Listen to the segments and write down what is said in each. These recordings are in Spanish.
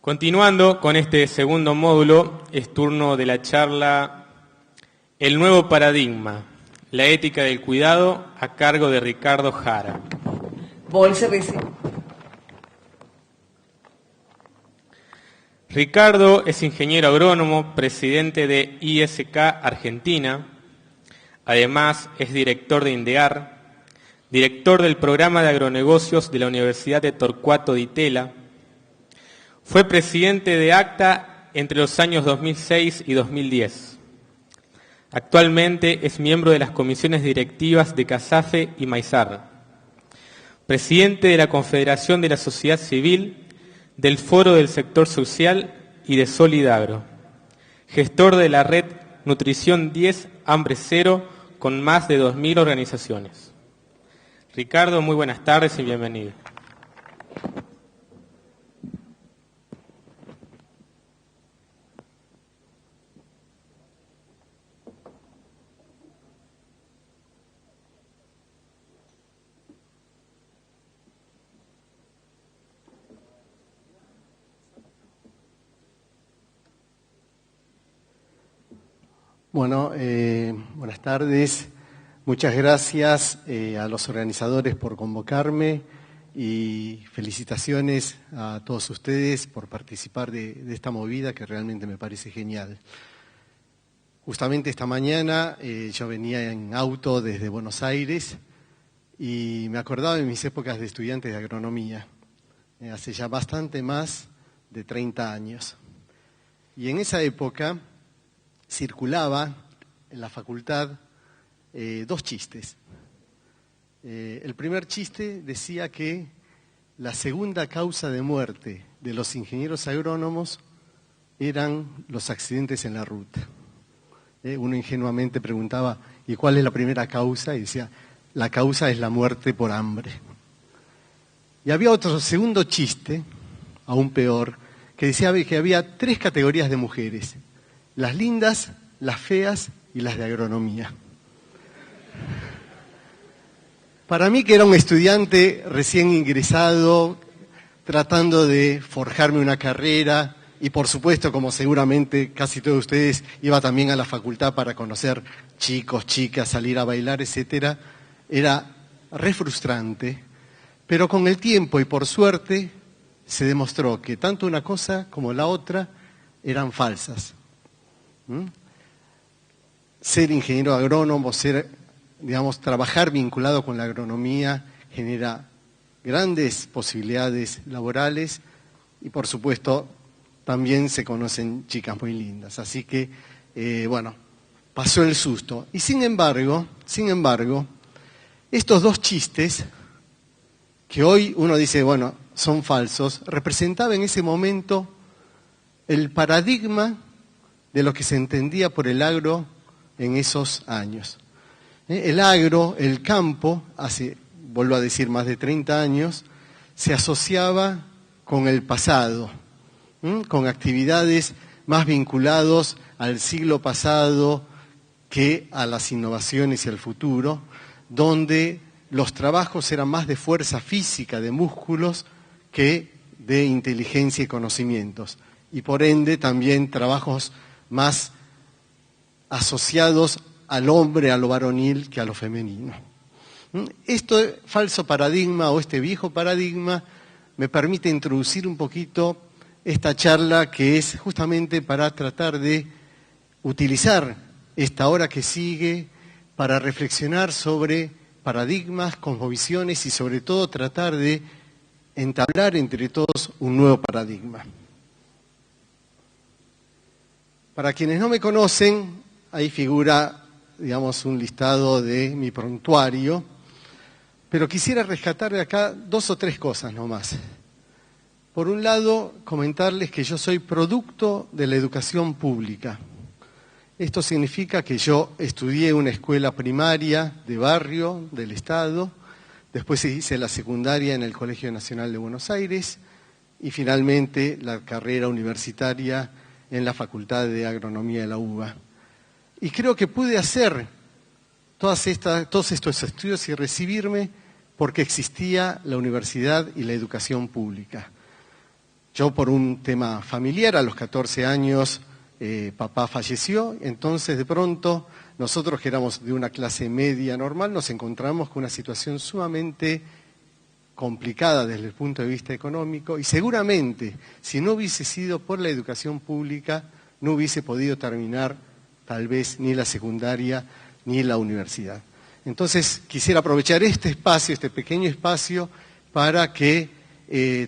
Continuando con este segundo módulo, es turno de la charla El nuevo paradigma, la ética del cuidado, a cargo de Ricardo Jara. Ricardo es ingeniero agrónomo, presidente de ISK Argentina. Además, es director de INDEAR, director del programa de agronegocios de la Universidad de Torcuato Di Tella. Fue presidente de ACTA entre los años 2006 y 2010. Actualmente es miembro de las comisiones directivas de CASAFE y Maizar. Presidente de la Confederación de la Sociedad Civil, del Foro del Sector Social y de Solidagro. Gestor de la red Nutrición 10, Hambre Cero, con más de 2.000 organizaciones. Ricardo, muy buenas tardes y bienvenido. Bueno, buenas tardes. Muchas gracias a los organizadores por convocarme y felicitaciones a todos ustedes por participar de esta movida que realmente me parece genial. Justamente esta mañana yo venía en auto desde Buenos Aires y me acordaba de mis épocas de estudiante de agronomía, hace ya bastante más de 30 años. Y en esa época circulaba en la facultad dos chistes. El primer chiste decía que la segunda causa de muerte de los ingenieros agrónomos eran los accidentes en la ruta. Uno ingenuamente preguntaba, ¿y cuál es la primera causa? Y decía, la causa es la muerte por hambre. Y había otro segundo chiste, aún peor, que decía que había tres categorías de mujeres: las lindas, las feas y las de agronomía. Para mí, que era un estudiante recién ingresado, tratando de forjarme una carrera, y por supuesto, como seguramente casi todos ustedes, iba también a la facultad para conocer chicos, chicas, salir a bailar, etcétera, era re frustrante, pero con el tiempo y por suerte se demostró que tanto una cosa como la otra eran falsas. Ser ingeniero agrónomo, trabajar vinculado con la agronomía genera grandes posibilidades laborales y, por supuesto, también se conocen chicas muy lindas. Así que, pasó el susto. Y sin embargo, estos dos chistes, que hoy uno dice, son falsos, representaban en ese momento el paradigma de lo que se entendía por el agro en esos años. El agro, el campo, hace, vuelvo a decir, más de 30 años, se asociaba con el pasado, con actividades más vinculadas al siglo pasado que a las innovaciones y al futuro, donde los trabajos eran más de fuerza física, de músculos, que de inteligencia y conocimientos. Y por ende también trabajos más asociados al hombre, a lo varonil, que a lo femenino. Este falso paradigma o este viejo paradigma me permite introducir un poquito esta charla, que es justamente para tratar de utilizar esta hora que sigue para reflexionar sobre paradigmas, cosmovisiones y sobre todo tratar de entablar entre todos un nuevo paradigma. Para quienes no me conocen, ahí figura, un listado de mi prontuario, pero quisiera rescatar de acá dos o tres cosas nomás. Por un lado, comentarles que yo soy producto de la educación pública. Esto significa que yo estudié una escuela primaria de barrio del Estado, después hice la secundaria en el Colegio Nacional de Buenos Aires y finalmente la carrera universitaria en la Facultad de Agronomía de la UBA. Y creo que pude hacer todos estos estudios y recibirme porque existía la universidad y la educación pública. Yo por un tema familiar, a los 14 años, papá falleció, entonces de pronto nosotros que éramos de una clase media normal nos encontramos con una situación sumamente complicada desde el punto de vista económico y seguramente si no hubiese sido por la educación pública no hubiese podido terminar tal vez ni la secundaria ni la universidad. Entonces quisiera aprovechar este espacio, este pequeño espacio, para que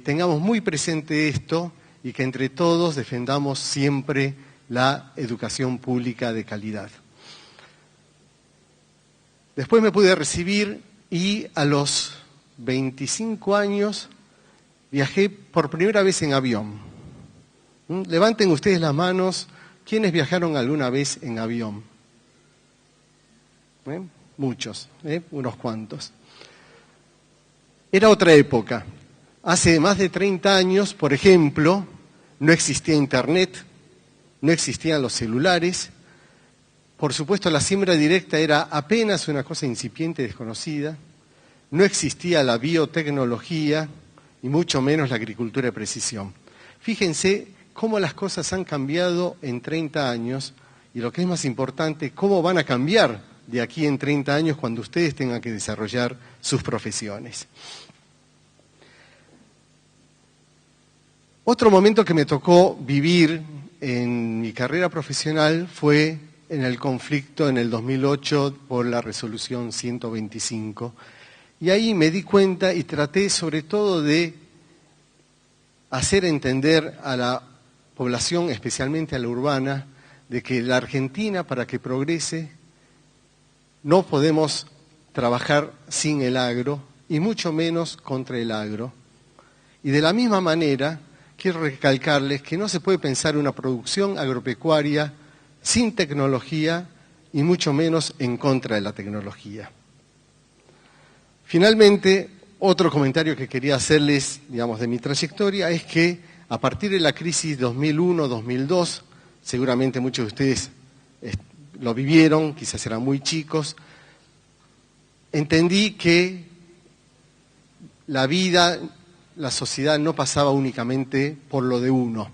tengamos muy presente esto y que entre todos defendamos siempre la educación pública de calidad. Después me pude recibir y a los 25 años viajé por primera vez en avión. Levanten ustedes las manos, ¿quiénes viajaron alguna vez en avión? Muchos, unos cuantos. Era otra época. Hace más de 30 años, por ejemplo, no existía Internet, no existían los celulares. Por supuesto, la siembra directa era apenas una cosa incipiente, desconocida. No existía la biotecnología y mucho menos la agricultura de precisión. Fíjense cómo las cosas han cambiado en 30 años y lo que es más importante, cómo van a cambiar de aquí en 30 años cuando ustedes tengan que desarrollar sus profesiones. Otro momento que me tocó vivir en mi carrera profesional fue en el conflicto en el 2008 por la resolución 125. Y ahí me di cuenta y traté sobre todo de hacer entender a la población, especialmente a la urbana, de que la Argentina, para que progrese, no podemos trabajar sin el agro y mucho menos contra el agro. Y de la misma manera, quiero recalcarles que no se puede pensar una producción agropecuaria sin tecnología y mucho menos en contra de la tecnología. Finalmente, otro comentario que quería hacerles, digamos, de mi trayectoria es que a partir de la crisis 2001-2002, seguramente muchos de ustedes lo vivieron, quizás eran muy chicos, entendí que la vida, la sociedad no pasaba únicamente por lo de uno,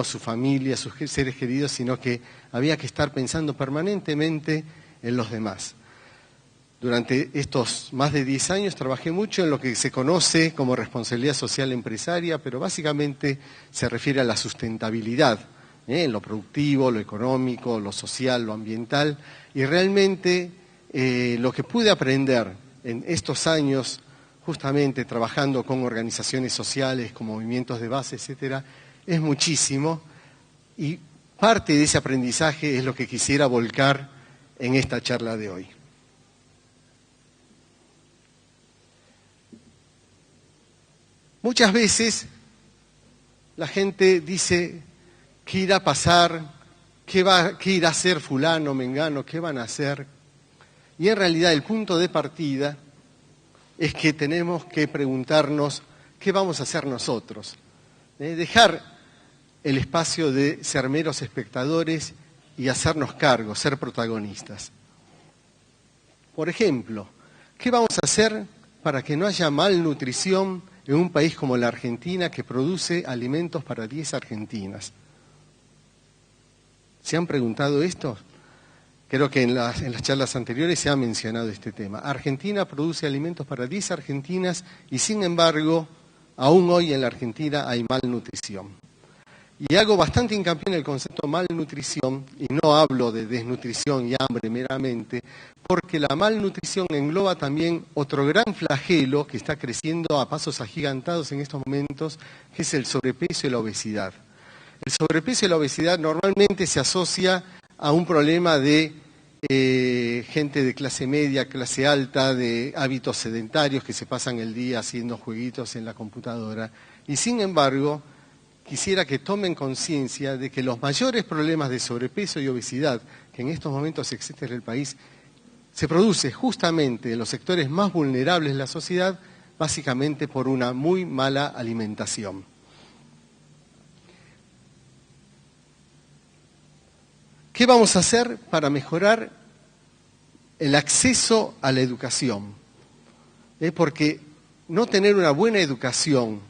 su familia, sus seres queridos, sino que había que estar pensando permanentemente en los demás. Durante estos más de 10 años trabajé mucho en lo que se conoce como responsabilidad social empresaria, pero básicamente se refiere a la sustentabilidad, en lo productivo, lo económico, lo social, lo ambiental, y realmente lo que pude aprender en estos años, justamente trabajando con organizaciones sociales, con movimientos de base, etcétera, es muchísimo, y parte de ese aprendizaje es lo que quisiera volcar en esta charla de hoy. Muchas veces la gente dice, ¿qué irá a pasar? ¿Qué irá a hacer fulano, mengano? ¿Qué van a hacer? Y en realidad el punto de partida es que tenemos que preguntarnos qué vamos a hacer nosotros. Dejar el espacio de ser meros espectadores y hacernos cargo, ser protagonistas. Por ejemplo, ¿qué vamos a hacer para que no haya malnutrición en un país como la Argentina que produce alimentos para 10 argentinas? ¿Se han preguntado esto? Creo que en las charlas anteriores se ha mencionado este tema. Argentina produce alimentos para 10 argentinas y sin embargo, aún hoy en la Argentina hay malnutrición. Y hago bastante hincapié en el concepto malnutrición, y no hablo de desnutrición y hambre meramente, porque la malnutrición engloba también otro gran flagelo que está creciendo a pasos agigantados en estos momentos, que es el sobrepeso y la obesidad. El sobrepeso y la obesidad normalmente se asocia a un problema de gente de clase media, clase alta, de hábitos sedentarios que se pasan el día haciendo jueguitos en la computadora. Y sin embargo, quisiera que tomen conciencia de que los mayores problemas de sobrepeso y obesidad que en estos momentos existen en el país se produce justamente en los sectores más vulnerables de la sociedad, básicamente por una muy mala alimentación. ¿Qué vamos a hacer para mejorar el acceso a la educación? Porque no tener una buena educación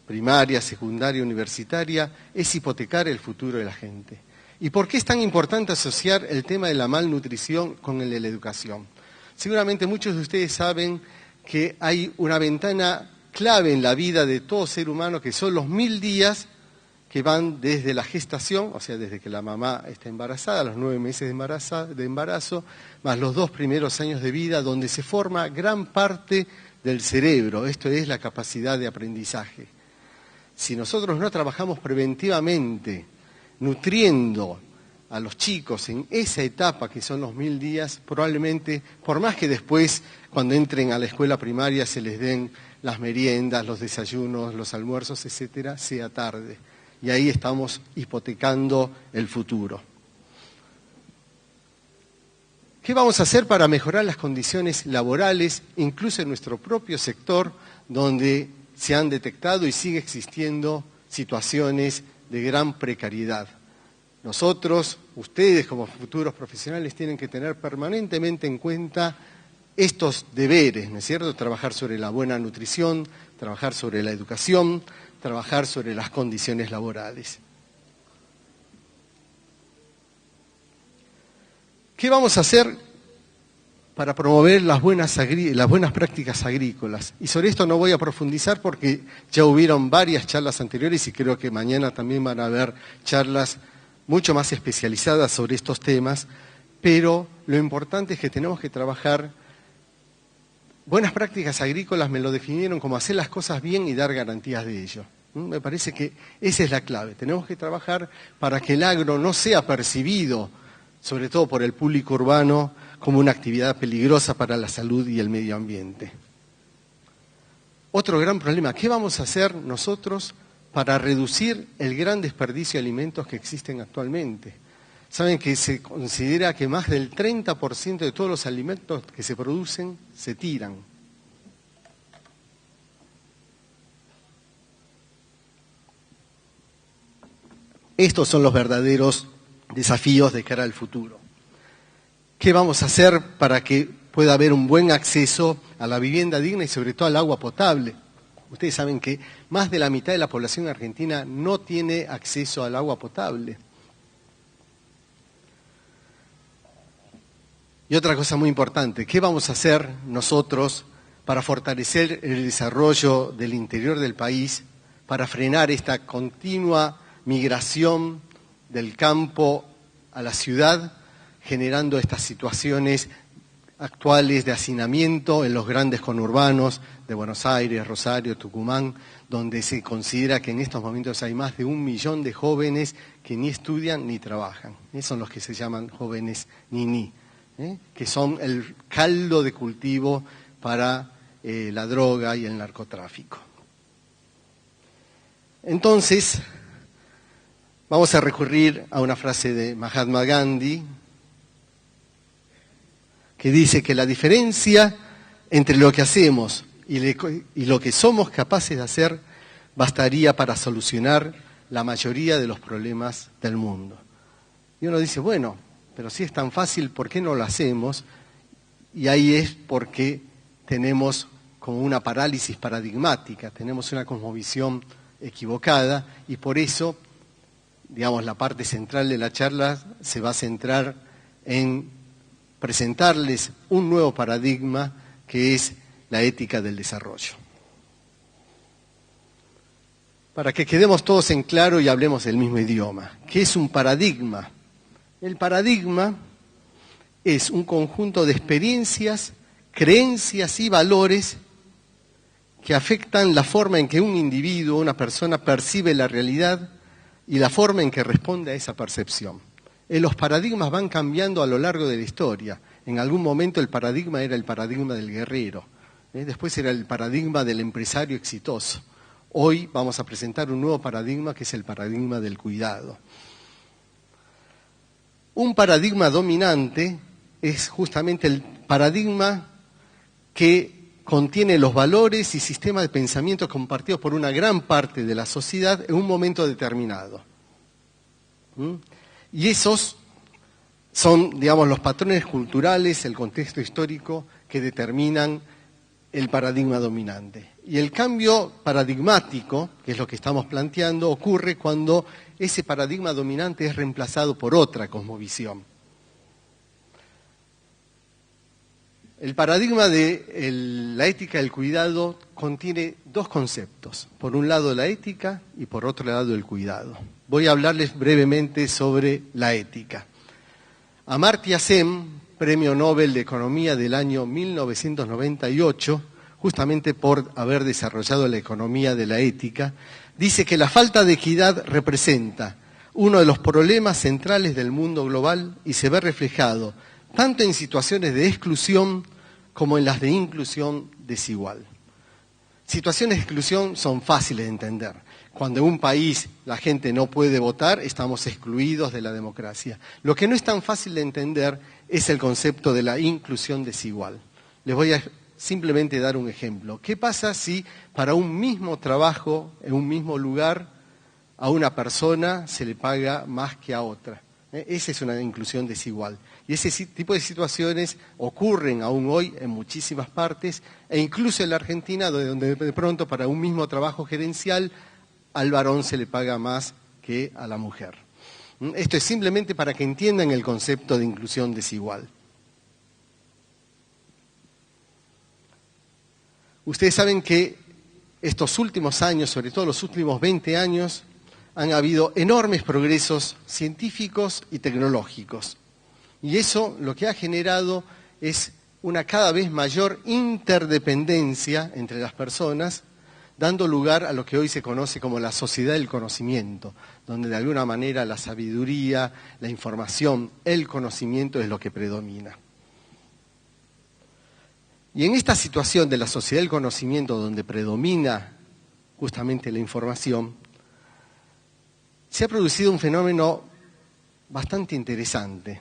primaria, secundaria, universitaria, es hipotecar el futuro de la gente. ¿Y por qué es tan importante asociar el tema de la malnutrición con el de la educación? Seguramente muchos de ustedes saben que hay una ventana clave en la vida de todo ser humano, que son los 1000 días que van desde la gestación, o sea, desde que la mamá está embarazada, los 9 meses de embarazo, más los 2 primeros años de vida, donde se forma gran parte del cerebro. Esto es la capacidad de aprendizaje. Si nosotros no trabajamos preventivamente, nutriendo a los chicos en esa etapa que son los 1000 días, probablemente, por más que después, cuando entren a la escuela primaria, se les den las meriendas, los desayunos, los almuerzos, etcétera, sea tarde. Y ahí estamos hipotecando el futuro. ¿Qué vamos a hacer para mejorar las condiciones laborales, incluso en nuestro propio sector, donde se han detectado y sigue existiendo situaciones de gran precariedad? Nosotros, ustedes como futuros profesionales, tienen que tener permanentemente en cuenta estos deberes, ¿no es cierto? Trabajar sobre la buena nutrición, trabajar sobre la educación, trabajar sobre las condiciones laborales. ¿Qué vamos a hacer para promover las buenas prácticas agrícolas? Y sobre esto no voy a profundizar porque ya hubieron varias charlas anteriores y creo que mañana también van a haber charlas mucho más especializadas sobre estos temas, pero lo importante es que tenemos que trabajar. Buenas prácticas agrícolas me lo definieron como hacer las cosas bien y dar garantías de ello. Me parece que esa es la clave. Tenemos que trabajar para que el agro no sea percibido, sobre todo por el público urbano, como una actividad peligrosa para la salud y el medio ambiente. Otro gran problema, ¿qué vamos a hacer nosotros para reducir el gran desperdicio de alimentos que existen actualmente? Saben que se considera que más del 30% de todos los alimentos que se producen se tiran. Estos son los verdaderos desafíos de cara al futuro. ¿Qué vamos a hacer para que pueda haber un buen acceso a la vivienda digna y sobre todo al agua potable? Ustedes saben que más de la mitad de la población argentina no tiene acceso al agua potable. Y otra cosa muy importante, ¿qué vamos a hacer nosotros para fortalecer el desarrollo del interior del país, para frenar esta continua migración del campo a la ciudad, generando estas situaciones actuales de hacinamiento en los grandes conurbanos de Buenos Aires, Rosario, Tucumán, donde se considera que en estos momentos hay más de 1 millón de jóvenes que ni estudian ni trabajan? Esos son los que se llaman jóvenes niní, que son el caldo de cultivo para la droga y el narcotráfico. Entonces, vamos a recurrir a una frase de Mahatma Gandhi, que dice que la diferencia entre lo que hacemos y lo que somos capaces de hacer bastaría para solucionar la mayoría de los problemas del mundo. Y uno dice, bueno, pero si es tan fácil, ¿por qué no lo hacemos? Y ahí es porque tenemos como una parálisis paradigmática, tenemos una cosmovisión equivocada y por eso, digamos, la parte central de la charla se va a centrar en presentarles un nuevo paradigma que es la ética del desarrollo. Para que quedemos todos en claro y hablemos el mismo idioma. ¿Qué es un paradigma? El paradigma es un conjunto de experiencias, creencias y valores que afectan la forma en que un individuo, una persona percibe la realidad y la forma en que responde a esa percepción. Los paradigmas van cambiando a lo largo de la historia. En algún momento el paradigma era el paradigma del guerrero, después era el paradigma del empresario exitoso. Hoy vamos a presentar un nuevo paradigma que es el paradigma del cuidado. Un paradigma dominante es justamente el paradigma que contiene los valores y sistemas de pensamiento compartidos por una gran parte de la sociedad en un momento determinado. Y esos son, digamos, los patrones culturales, el contexto histórico que determinan el paradigma dominante. Y el cambio paradigmático, que es lo que estamos planteando, ocurre cuando ese paradigma dominante es reemplazado por otra cosmovisión. El paradigma de la ética del cuidado contiene dos conceptos. Por un lado la ética y por otro lado el cuidado. Voy a hablarles brevemente sobre la ética. Amartya Sen, Premio Nobel de Economía del año 1998, justamente por haber desarrollado la economía de la ética, dice que la falta de equidad representa uno de los problemas centrales del mundo global y se ve reflejado tanto en situaciones de exclusión como en las de inclusión desigual. Situaciones de exclusión son fáciles de entender. Cuando en un país la gente no puede votar, estamos excluidos de la democracia. Lo que no es tan fácil de entender es el concepto de la inclusión desigual. Les voy a simplemente dar un ejemplo. ¿Qué pasa si para un mismo trabajo, en un mismo lugar, a una persona se le paga más que a otra? Esa es una inclusión desigual. Y ese tipo de situaciones ocurren aún hoy en muchísimas partes, e incluso en la Argentina, donde de pronto para un mismo trabajo gerencial al varón se le paga más que a la mujer. Esto es simplemente para que entiendan el concepto de inclusión desigual. Ustedes saben que estos últimos años, sobre todo los últimos 20 años, han habido enormes progresos científicos y tecnológicos. Y eso lo que ha generado es una cada vez mayor interdependencia entre las personas, dando lugar a lo que hoy se conoce como la sociedad del conocimiento, donde de alguna manera la sabiduría, la información, el conocimiento es lo que predomina. Y en esta situación de la sociedad del conocimiento, donde predomina justamente la información, se ha producido un fenómeno bastante interesante,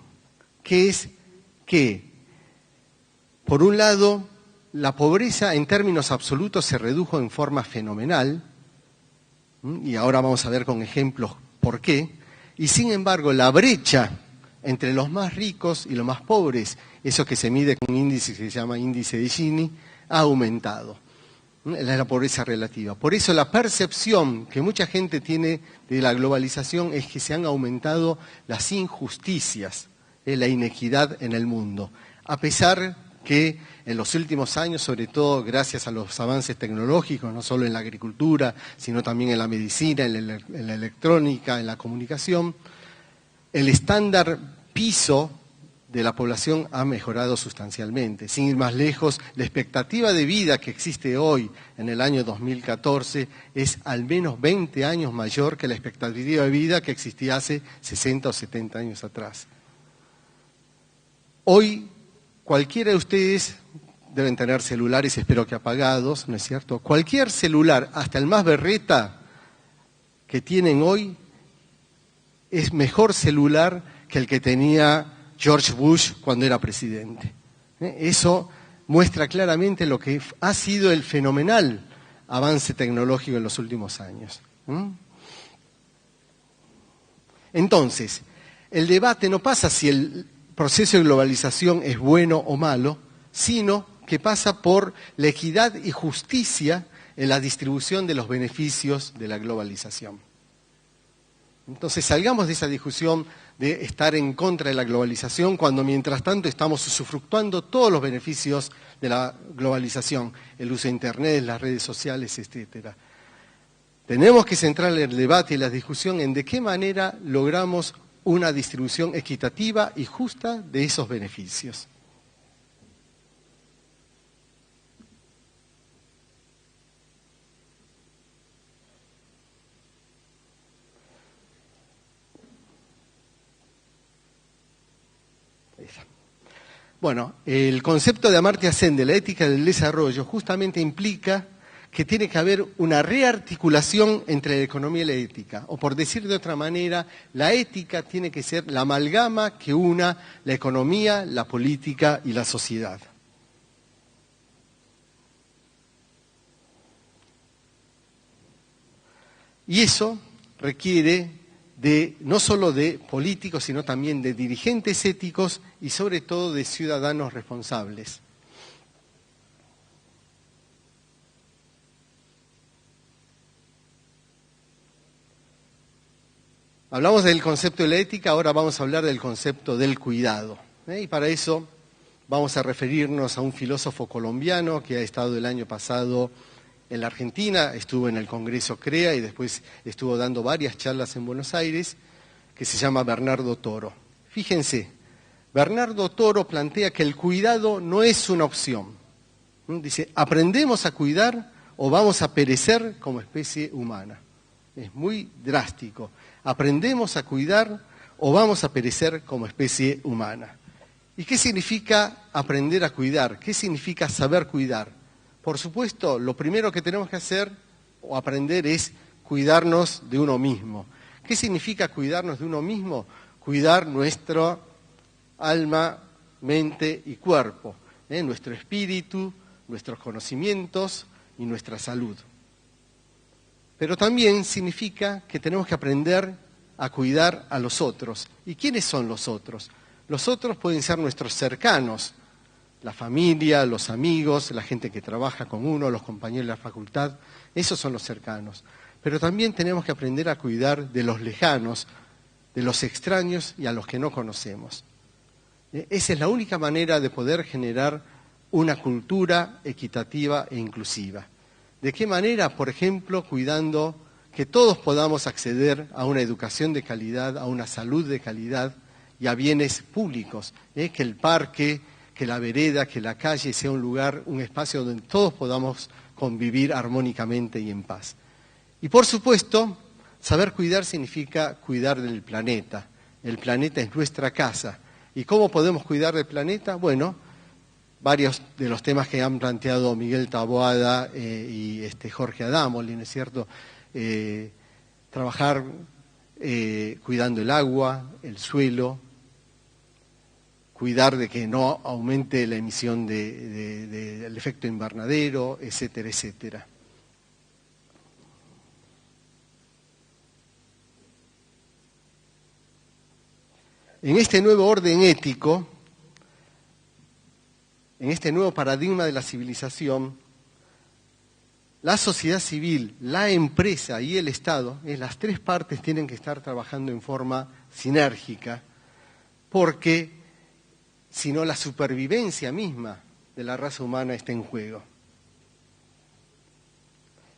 que es que, por un lado, la pobreza en términos absolutos se redujo en forma fenomenal, y ahora vamos a ver con ejemplos por qué, y sin embargo la brecha entre los más ricos y los más pobres, eso que se mide con un índice que se llama índice de Gini, ha aumentado. Es la pobreza relativa. Por eso la percepción que mucha gente tiene de la globalización es que se han aumentado las injusticias, la inequidad en el mundo, a pesar que en los últimos años, sobre todo gracias a los avances tecnológicos, no solo en la agricultura, sino también en la medicina, en la electrónica, en la comunicación, el estándar piso de la población ha mejorado sustancialmente. Sin ir más lejos, la expectativa de vida que existe hoy, en el año 2014, es al menos 20 años mayor que la expectativa de vida que existía hace 60 o 70 años atrás. Hoy, cualquiera de ustedes deben tener celulares, espero que apagados, ¿no es cierto? Cualquier celular, hasta el más berreta que tienen hoy, es mejor celular que el que tenía George Bush cuando era presidente. Eso muestra claramente lo que ha sido el fenomenal avance tecnológico en los últimos años. Entonces, el debate no pasa si el proceso de globalización es bueno o malo, sino que pasa por la equidad y justicia en la distribución de los beneficios de la globalización. Entonces salgamos de esa discusión de estar en contra de la globalización cuando mientras tanto estamos usufructuando todos los beneficios de la globalización, el uso de Internet, las redes sociales, etcétera. Tenemos que centrar el debate y la discusión en de qué manera logramos una distribución equitativa y justa de esos beneficios. Bueno, el concepto de Amartya Sen de la ética del desarrollo justamente implica que tiene que haber una rearticulación entre la economía y la ética. O por decir de otra manera, la ética tiene que ser la amalgama que una la economía, la política y la sociedad. Y eso requiere no solo de políticos, sino también de dirigentes éticos y sobre todo de ciudadanos responsables. Hablamos del concepto de la ética, ahora vamos a hablar del concepto del cuidado. Y para eso vamos a referirnos a un filósofo colombiano que ha estado el año pasado en la Argentina, estuvo en el Congreso CREA y después estuvo dando varias charlas en Buenos Aires, que se llama Bernardo Toro. Fíjense, Bernardo Toro plantea que el cuidado no es una opción. Dice, ¿aprendemos a cuidar o vamos a perecer como especie humana? Es muy drástico. ¿Aprendemos a cuidar o vamos a perecer como especie humana? ¿Y qué significa aprender a cuidar? ¿Qué significa saber cuidar? Por supuesto, lo primero que tenemos que hacer o aprender es cuidarnos de uno mismo. ¿Qué significa cuidarnos de uno mismo? Cuidar nuestro alma, mente y cuerpo, nuestro espíritu, nuestros conocimientos y nuestra salud. Pero también significa que tenemos que aprender a cuidar a los otros. ¿Y quiénes son los otros? Los otros pueden ser nuestros cercanos, la familia, los amigos, la gente que trabaja con uno, los compañeros de la facultad, esos son los cercanos. Pero también tenemos que aprender a cuidar de los lejanos, de los extraños y a los que no conocemos. Esa es la única manera de poder generar una cultura equitativa e inclusiva. ¿De qué manera? Por ejemplo, cuidando que todos podamos acceder a una educación de calidad, a una salud de calidad y a bienes públicos, que el parque, que la vereda, que la calle sea un lugar, un espacio donde todos podamos convivir armónicamente y en paz. Y por supuesto, saber cuidar significa cuidar del planeta. El planeta es nuestra casa. ¿Y cómo podemos cuidar del planeta? Bueno, varios de los temas que han planteado Miguel Taboada y Jorge Adámoli, ¿no es cierto? Trabajar cuidando el agua, el suelo, cuidar de que no aumente la emisión del efecto invernadero, etcétera, etcétera. En este nuevo orden ético, en este nuevo paradigma de la civilización, la sociedad civil, la empresa y el Estado, las tres partes tienen que estar trabajando en forma sinérgica, porque si no la supervivencia misma de la raza humana está en juego.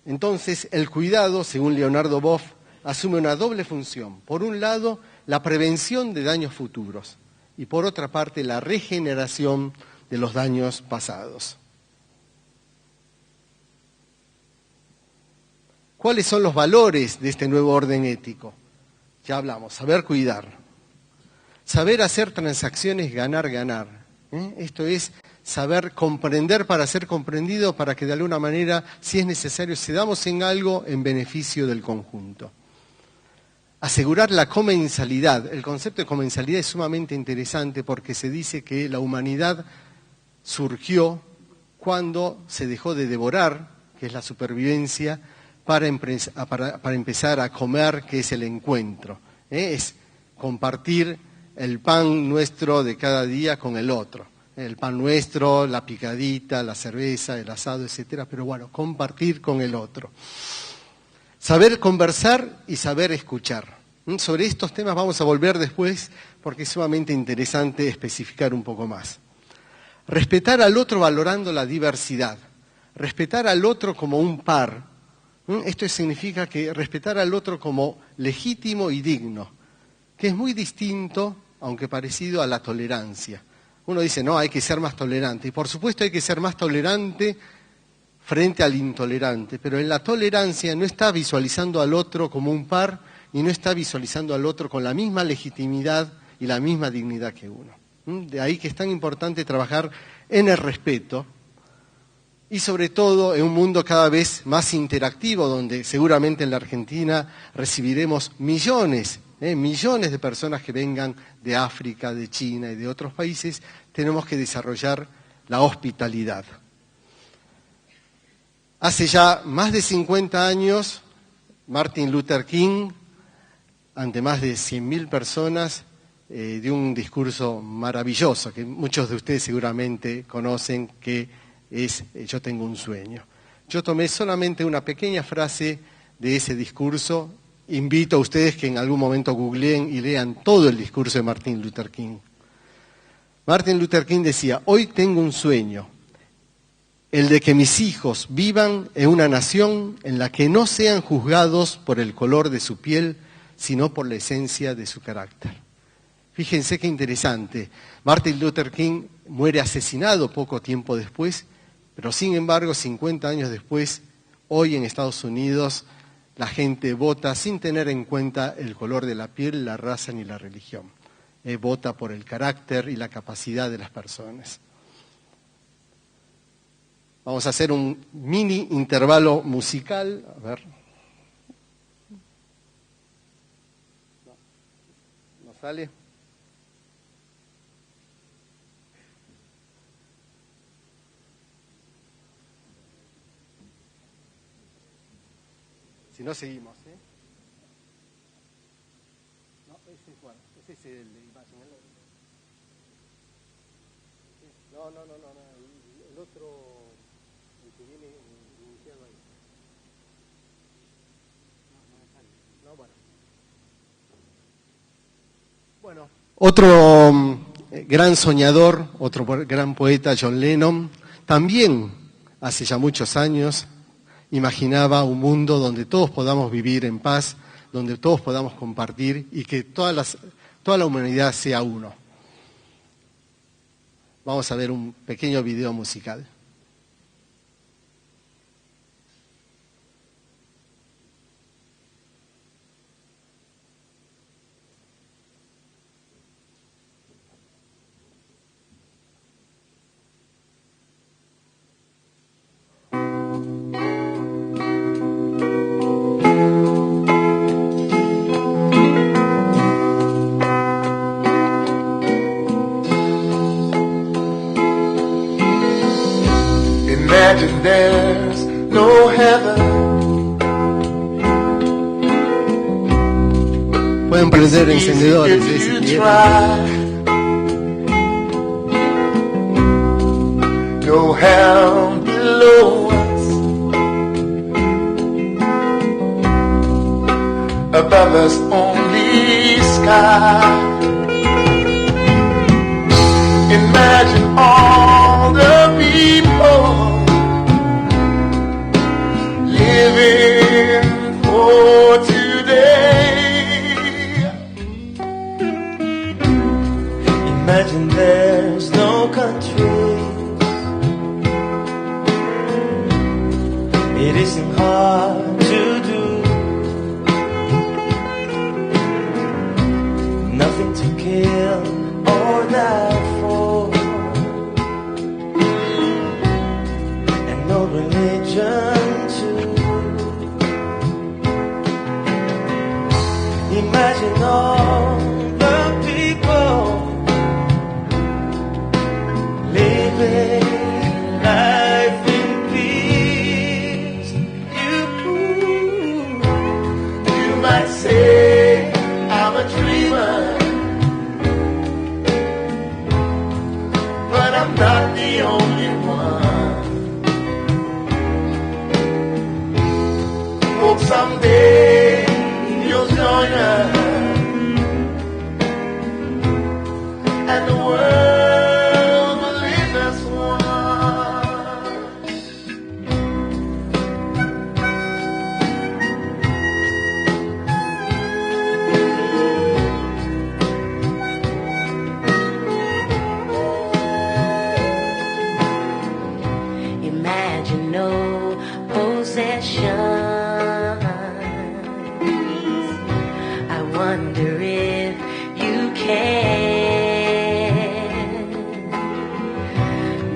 Entonces, el cuidado, según Leonardo Boff, asume una doble función. Por un lado, la prevención de daños futuros y por otra parte, la regeneración de los daños pasados. ¿Cuáles son los valores de este nuevo orden ético? Ya hablamos, saber cuidar, saber hacer transacciones ganar-ganar. Esto es saber comprender para ser comprendido, para que de alguna manera, si es necesario, cedamos en algo en beneficio del conjunto. Asegurar la comensalidad. El concepto de comensalidad es sumamente interesante porque se dice que la humanidad surgió cuando se dejó de devorar, que es la supervivencia, para empezar a comer, que es el encuentro. Es compartir el pan nuestro de cada día con el otro. El pan nuestro, la picadita, la cerveza, el asado, etcétera, pero bueno, compartir con el otro. Saber conversar y saber escuchar. Sobre estos temas vamos a volver después porque es sumamente interesante especificar un poco más. Respetar al otro valorando la diversidad. Respetar al otro como un par. Esto significa que respetar al otro como legítimo y digno, que es muy distinto, aunque parecido, a la tolerancia. Uno dice, no, hay que ser más tolerante. Y por supuesto hay que ser más tolerante frente al intolerante, pero en la tolerancia no está visualizando al otro como un par y no está visualizando al otro con la misma legitimidad y la misma dignidad que uno. De ahí que es tan importante trabajar en el respeto y sobre todo en un mundo cada vez más interactivo, donde seguramente en la Argentina recibiremos millones de personas que vengan de África, de China y de otros países. Tenemos que desarrollar la hospitalidad. Hace ya más de 50 años, Martin Luther King, ante más de 100.000 personas, dio un discurso maravilloso, que muchos de ustedes seguramente conocen, que es Yo tengo un sueño. Yo tomé solamente una pequeña frase de ese discurso invito a ustedes que en algún momento googleen y lean todo el discurso de Martin Luther King. Martin Luther King decía: hoy tengo un sueño, el de que mis hijos vivan en una nación en la que no sean juzgados por el color de su piel, sino por la esencia de su carácter. Fíjense qué interesante. Martin Luther King muere asesinado poco tiempo después, pero sin embargo, 50 años después, hoy en Estados Unidos, la gente vota sin tener en cuenta el color de la piel, la raza ni la religión. Vota por el carácter y la capacidad de las personas. Vamos a hacer un mini intervalo musical. A ver. ¿No sale? Si no, seguimos. No, ese es bueno. Ese es el de imagen. No. El otro, el que viene iniciado ahí. No me sale. No, bueno. Bueno, otro gran soñador, otro gran poeta, John Lennon, también hace ya muchos años imaginaba un mundo donde todos podamos vivir en paz, donde todos podamos compartir y que toda la humanidad sea uno. Vamos a ver un pequeño video musical. Imagine there's no heaven. Pueden prender encendedores de ese día. No hell below us. Above us only sky. Imagine all the people living for today. Imagine there's no countries. It isn't hard to do. Nothing to kill or die for. And no religion. Imagine all the people living life in peace. You might say I'm a dreamer, but I'm not the only one. Hope someday you'll join us, and the world will live as one. Imagine no possession. Wonder if you can.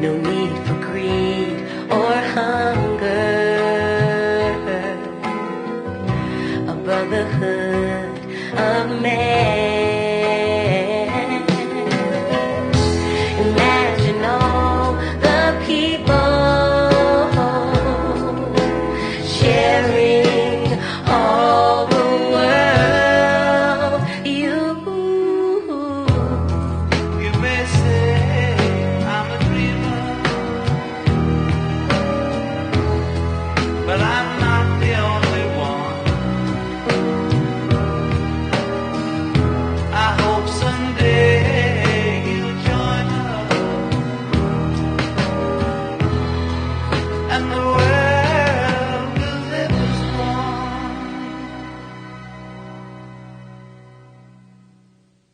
No need for greed or hunger. A brotherhood of man. Imagine all the people sharing all the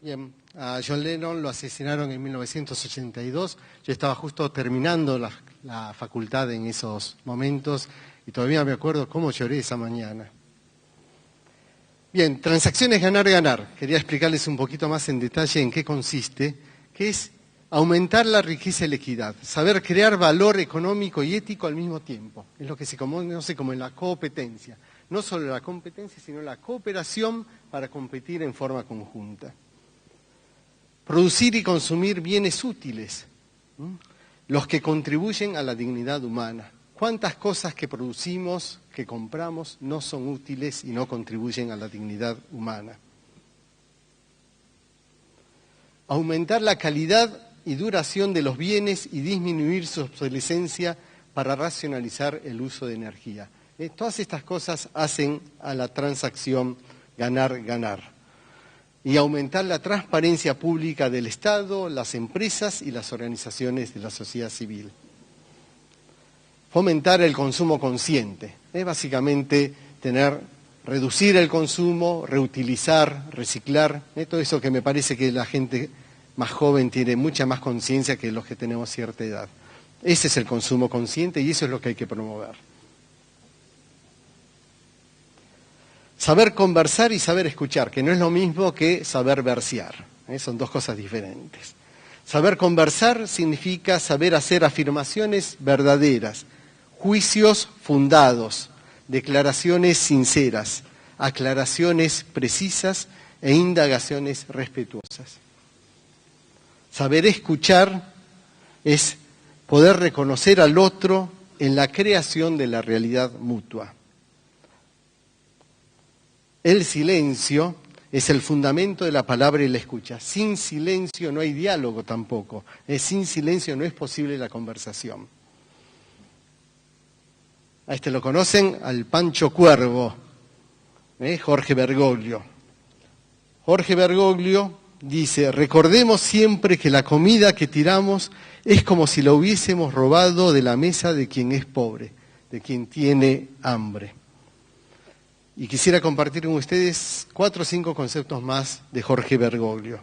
Bien, a John Lennon lo asesinaron en 1982. Yo estaba justo terminando la facultad en esos momentos y todavía me acuerdo cómo lloré esa mañana. Bien, transacciones ganar-ganar. Quería explicarles un poquito más en detalle en qué consiste, que es aumentar la riqueza y la equidad, saber crear valor económico y ético al mismo tiempo. Es lo que se conoce como en la competencia. No solo la competencia, sino la cooperación para competir en forma conjunta. Producir y consumir bienes útiles, los que contribuyen a la dignidad humana. ¿Cuántas cosas que producimos, que compramos, no son útiles y no contribuyen a la dignidad humana? Aumentar la calidad y duración de los bienes y disminuir su obsolescencia para racionalizar el uso de energía. Todas estas cosas hacen a la transacción ganar-ganar. Y aumentar la transparencia pública del Estado, las empresas y las organizaciones de la sociedad civil. Fomentar el consumo consciente, básicamente reducir el consumo, reutilizar, reciclar, todo eso que me parece que la gente más joven tiene mucha más conciencia que los que tenemos cierta edad. Ese es el consumo consciente y eso es lo que hay que promover. Saber conversar y saber escuchar, que no es lo mismo que saber versear, son dos cosas diferentes. Saber conversar significa saber hacer afirmaciones verdaderas, juicios fundados, declaraciones sinceras, aclaraciones precisas e indagaciones respetuosas. Saber escuchar es poder reconocer al otro en la creación de la realidad mutua. El silencio es el fundamento de la palabra y la escucha. Sin silencio no hay diálogo tampoco. Sin silencio no es posible la conversación. A este lo conocen, al Pancho Cuervo, Jorge Bergoglio. Jorge Bergoglio dice: recordemos siempre que la comida que tiramos es como si la hubiésemos robado de la mesa de quien es pobre, de quien tiene hambre. Y quisiera compartir con ustedes 4 o 5 conceptos más de Jorge Bergoglio.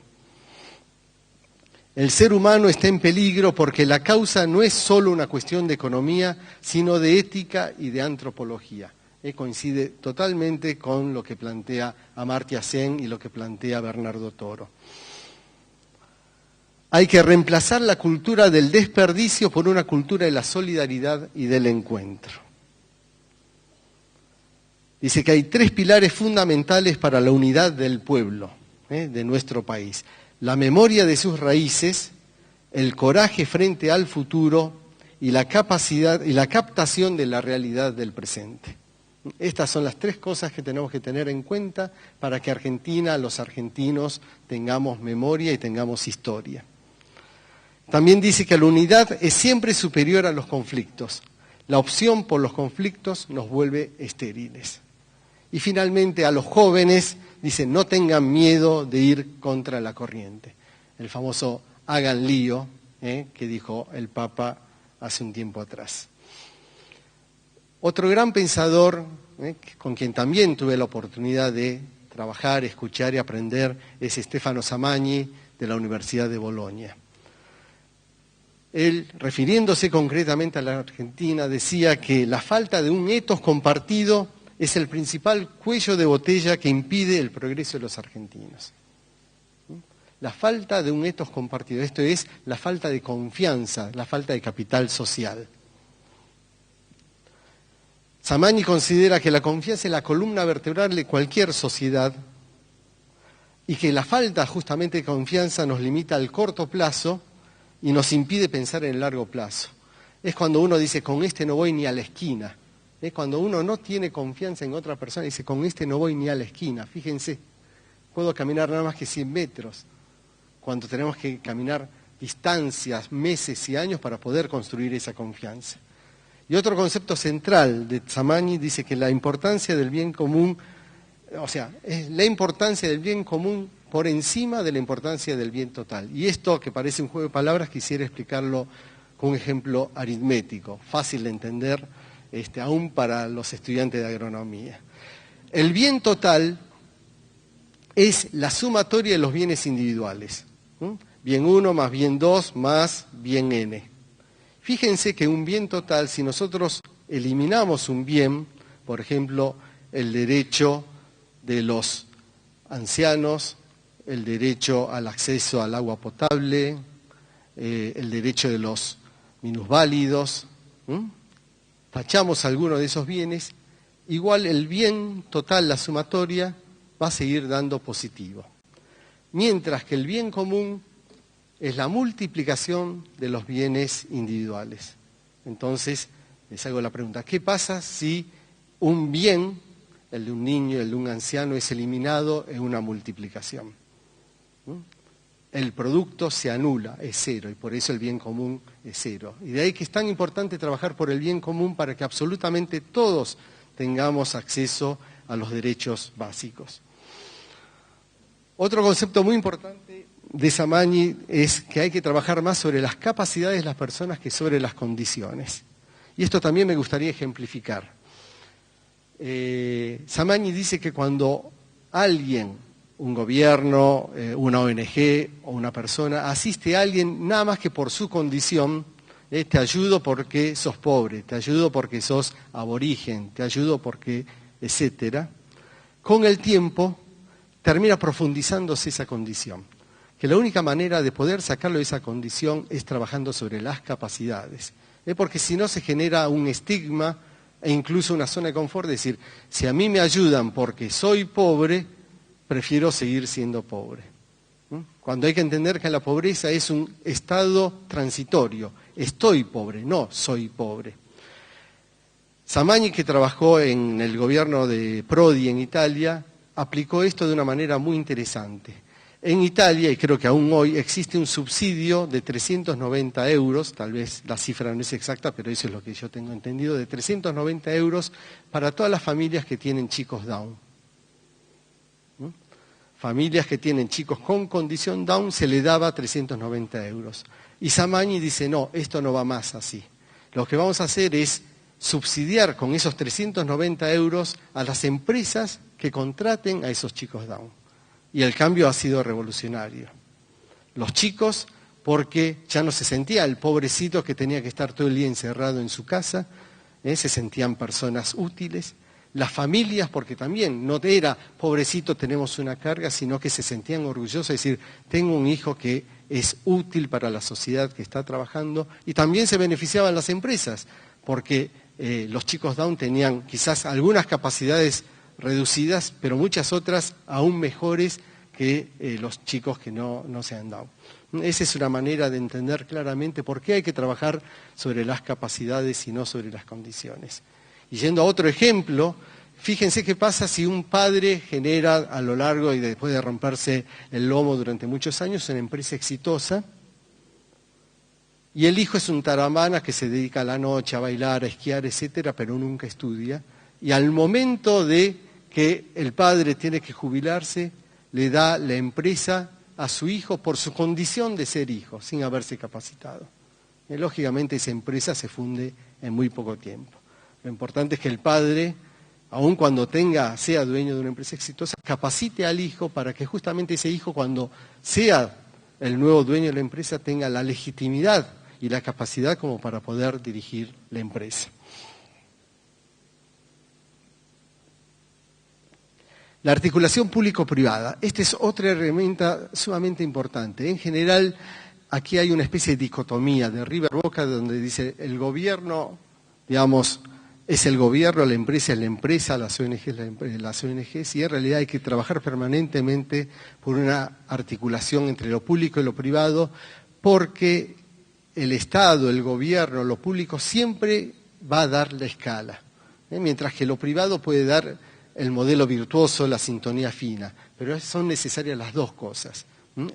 El ser humano está en peligro porque la causa no es solo una cuestión de economía, sino de ética y de antropología. Coincide totalmente con lo que plantea Amartya Sen y lo que plantea Bernardo Toro. Hay que reemplazar la cultura del desperdicio por una cultura de la solidaridad y del encuentro. Dice que hay 3 pilares fundamentales para la unidad del pueblo, de nuestro país. La memoria de sus raíces, el coraje frente al futuro y la capacidad y la captación de la realidad del presente. Estas son las 3 cosas que tenemos que tener en cuenta para que Argentina, los argentinos, tengamos memoria y tengamos historia. También dice que la unidad es siempre superior a los conflictos. La opción por los conflictos nos vuelve estériles. Y finalmente a los jóvenes dice: no tengan miedo de ir contra la corriente. El famoso hagan lío, que dijo el Papa hace un tiempo atrás. Otro gran pensador, con quien también tuve la oportunidad de trabajar, escuchar y aprender, es Stefano Samagni, de la Universidad de Bolonia. Él, refiriéndose concretamente a la Argentina, decía que la falta de un ethos compartido es el principal cuello de botella que impide el progreso de los argentinos. La falta de un ethos compartido, esto es la falta de confianza, la falta de capital social. Samagni considera que la confianza es la columna vertebral de cualquier sociedad y que la falta justamente de confianza nos limita al corto plazo y nos impide pensar en el largo plazo. Es cuando uno dice: con este no voy ni a la esquina. Es cuando uno no tiene confianza en otra persona y dice: con este no voy ni a la esquina. Fíjense, puedo caminar nada más que 100 metros, cuando tenemos que caminar distancias, meses y años para poder construir esa confianza. Y otro concepto central de Samagni dice que la importancia del bien común, es la importancia del bien común por encima de la importancia del bien total. Y esto, que parece un juego de palabras, quisiera explicarlo con un ejemplo aritmético, fácil de entender, aún para los estudiantes de agronomía. El bien total es la sumatoria de los bienes individuales. Bien 1 más bien 2 más bien n. Fíjense que un bien total, si nosotros eliminamos un bien, por ejemplo, el derecho de los ancianos, el derecho al acceso al agua potable, el derecho de los minusválidos, tachamos alguno de esos bienes, igual el bien total, la sumatoria, va a seguir dando positivo. Mientras que el bien común es la multiplicación de los bienes individuales. Entonces, les hago la pregunta, ¿qué pasa si un bien, el de un niño, el de un anciano, es eliminado en una multiplicación? El producto se anula, es cero, y por eso el bien común es cero. Y de ahí que es tan importante trabajar por el bien común para que absolutamente todos tengamos acceso a los derechos básicos. Otro concepto muy importante de Samani es que hay que trabajar más sobre las capacidades de las personas que sobre las condiciones. Y esto también me gustaría ejemplificar. Samani dice que cuando alguien, un gobierno, una ONG o una persona, asiste a alguien nada más que por su condición, te ayudo porque sos pobre, te ayudo porque sos aborigen, te ayudo porque, etcétera, con el tiempo termina profundizándose esa condición. Que la única manera de poder sacarlo de esa condición es trabajando sobre las capacidades. Porque si no se genera un estigma e incluso una zona de confort, es decir, si a mí me ayudan porque soy pobre, prefiero seguir siendo pobre. Cuando hay que entender que la pobreza es un estado transitorio. Estoy pobre, no soy pobre. Samani, que trabajó en el gobierno de Prodi en Italia, aplicó esto de una manera muy interesante. En Italia, y creo que aún hoy, existe un subsidio de 390 euros, tal vez la cifra no es exacta, pero eso es lo que yo tengo entendido, de 390 euros para todas las familias que tienen chicos Down. Familias que tienen chicos con condición Down se le daba 390 euros. Y Samani dice, no, esto no va más así. Lo que vamos a hacer es subsidiar con esos 390 euros a las empresas que contraten a esos chicos Down. Y el cambio ha sido revolucionario. Los chicos, porque ya no se sentía el pobrecito que tenía que estar todo el día encerrado en su casa, se sentían personas útiles. Las familias, porque también no era pobrecito, tenemos una carga, sino que se sentían orgullosos de decir, tengo un hijo que es útil para la sociedad que está trabajando. Y también se beneficiaban las empresas, porque los chicos Down tenían quizás algunas capacidades reducidas, pero muchas otras aún mejores que los chicos que no sean Down. Esa es una manera de entender claramente por qué hay que trabajar sobre las capacidades y no sobre las condiciones. Y yendo a otro ejemplo, fíjense qué pasa si un padre genera a lo largo y después de romperse el lomo durante muchos años una empresa exitosa, y el hijo es un taramana que se dedica a la noche a bailar, a esquiar, etcétera, pero nunca estudia. Y al momento de que el padre tiene que jubilarse, le da la empresa a su hijo por su condición de ser hijo, sin haberse capacitado. Y lógicamente esa empresa se funde en muy poco tiempo. Lo importante es que el padre, aun cuando sea dueño de una empresa exitosa, capacite al hijo para que justamente ese hijo, cuando sea el nuevo dueño de la empresa, tenga la legitimidad y la capacidad como para poder dirigir la empresa. La articulación público-privada. Esta es otra herramienta sumamente importante. En general, aquí hay una especie de dicotomía de arriba a boca, donde dice el gobierno, digamos, es el gobierno, la empresa es la empresa, las ONGs, y en realidad hay que trabajar permanentemente por una articulación entre lo público y lo privado, porque el Estado, el gobierno, lo público siempre va a dar la escala, mientras que lo privado puede dar el modelo virtuoso, la sintonía fina, pero son necesarias las dos cosas,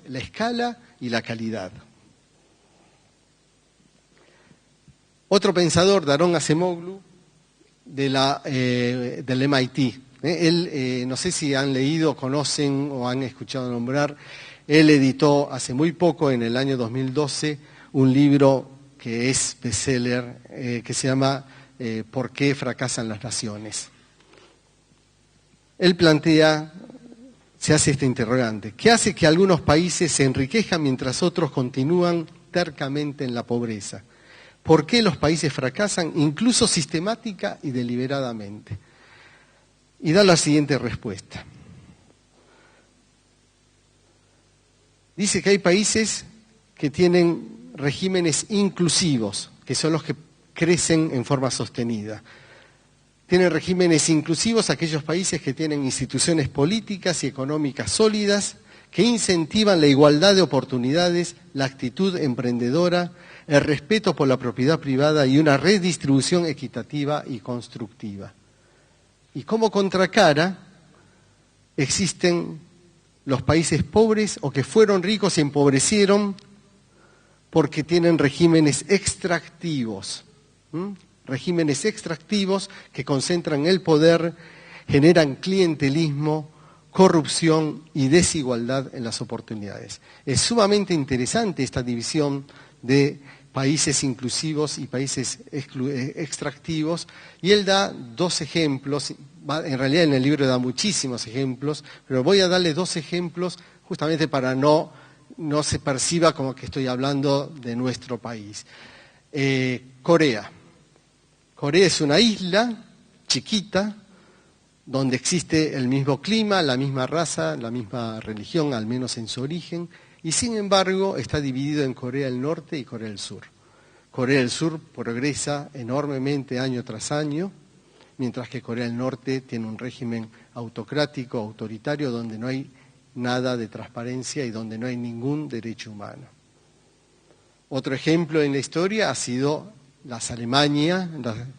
la escala y la calidad. Otro pensador, Daron Acemoglu, del MIT. Él, no sé si han leído, conocen o han escuchado nombrar, él editó hace muy poco, en el año 2012, un libro que es bestseller, que se llama ¿Por qué fracasan las naciones? Él plantea se hace este interrogante. ¿Qué hace que algunos países se enriquezcan mientras otros continúan tercamente en la pobreza? ¿Por qué los países fracasan, incluso sistemática y deliberadamente? Y da la siguiente respuesta. Dice que hay países que tienen regímenes inclusivos, que son los que crecen en forma sostenida. Tienen regímenes inclusivos aquellos países que tienen instituciones políticas y económicas sólidas, que incentivan la igualdad de oportunidades, la actitud emprendedora, el respeto por la propiedad privada y una redistribución equitativa y constructiva. Y como contracara, existen los países pobres o que fueron ricos y empobrecieron porque tienen regímenes extractivos. Regímenes extractivos que concentran el poder, generan clientelismo, corrupción y desigualdad en las oportunidades. Es sumamente interesante esta división de países inclusivos y países extractivos, y él da dos ejemplos. En realidad en el libro da muchísimos ejemplos, pero voy a darle dos ejemplos justamente para no se perciba como que estoy hablando de nuestro país. Corea. Corea es una isla chiquita donde existe el mismo clima, la misma raza, la misma religión, al menos en su origen, y sin embargo está dividido en Corea del Norte y Corea del Sur. Corea del Sur progresa enormemente año tras año, mientras que Corea del Norte tiene un régimen autocrático, autoritario, donde no hay nada de transparencia y donde no hay ningún derecho humano. Otro ejemplo en la historia ha sido las Alemania,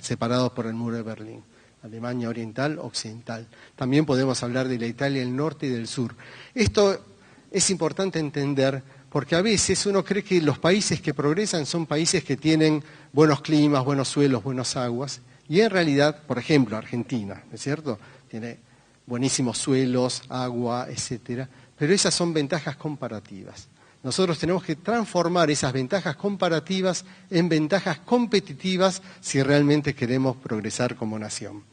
separados por el muro de Berlín. Alemania oriental, occidental. También podemos hablar de la Italia del norte y del sur. Esto es importante entender porque a veces uno cree que los países que progresan son países que tienen buenos climas, buenos suelos, buenas aguas. Y en realidad, por ejemplo, Argentina, ¿no es cierto? Tiene buenísimos suelos, agua, etcétera. Pero esas son ventajas comparativas. Nosotros tenemos que transformar esas ventajas comparativas en ventajas competitivas si realmente queremos progresar como nación.